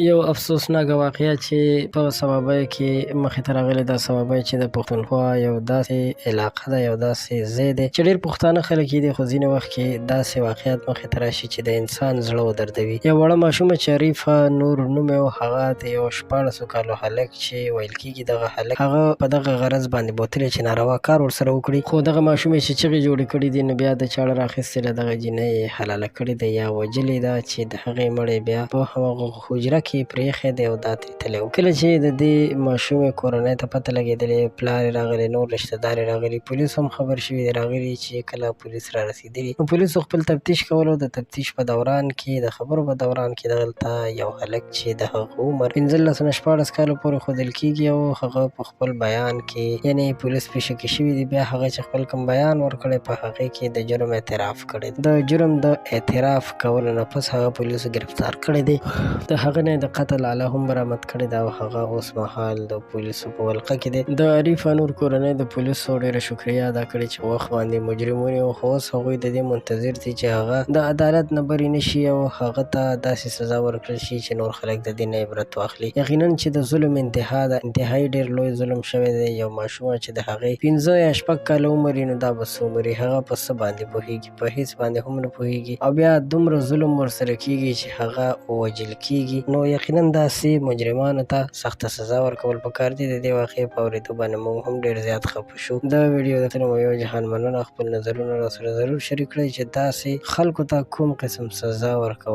یو افسوسناکه واقعه چې په سبابیو کې مخې ته راغلې. دا سبابی چې د پښتونخوا یو داسې علاقه ده، یو داسې ځای دی چې ډېر پښتانه خلک یې دي، خو ځینې وخت کې داسې واقعیات مخې ته راشي چې د انسان زړه ودردوي. یو وړه ماشومه چې عریفه نور نوم یې و، هغه د یو 14 کالو هلک چې ویل کېږي دغه هلک هغه په دغه غرض باندې بوتلی چې ناروا کار ورسره وکړي، خو دغه ماشومې چې چغې جوړې کړي دي، نو بیا د چاړه راخیستې له دغه جینۍ حلاله کړې ده یا وژلې ده چې د هغې مړی بیا په همغه حجره کې پرېښی دی او دا ترې تللی و. کله چې د دې ماشومې کورنۍ ته پته لګېدلې، پلار یې راغلی، نور رشته دار یې راغلي، پولیس هم خبر شوي دي راغلي. چې کله پولیس را رسېدلي، نو پولیسو خپل تفتیش کولو. د تفتیش په دوران کې، د خبرو په دوران کې دلته یو هلک چې د هغه عمر 15 نه 14 کاله پورې ښودل کېږي او هغه په خپل بیان کې، یعنې پولیس پرې شکي شوي دي، بیا هغه چې خپل کوم بیان ورکړی په هغې کې د جرم اعتراف کړی. د جرم د اعتراف کولو نه پس هغه پولیسو گرفتار کړی دی. د هغه نه د قتل آله هم برآمد کړې ده او هغه اوس مهال د پولیسو په ولقه کې دی. د عریف نور کورنۍ د پولیسو ډېره شکریه ادا کړې چې وخت باندې مجرم ونیو، خو اوس هغوی د دې منتظر دي چې هغه د عدالت نه برې نه شي او هغه ته داسې سزا ورکړل شي چې نور خلک د دې نه عبرت واخلي. یقینا چې د ظلم انتها ده، انتهایي ډېر لوی ظلم شوی دی. یو ماشومه چې د هغې 15 یا 6 کاله عمر وي، نو دا به څه عمر وي؟ هغه په څه باندې پوهېږي؟ په هېڅ باندې هم نه پوهېږي او بیا دومره ظلم ورسره کېږي چې هغه ووژل کېږي. نو یقینا داسې مجرمانو ته سخته سزا ورکول پکار دي. د دې واقعې په اورېدو باندې موږ هم ډېر زیات خفه شو. د ویډیو د کتلو مو یو جهان مننه. خپل نظرونه راسره ضرور شریک کړئ چې داسې خلکو ته کوم قسم سزا ورکول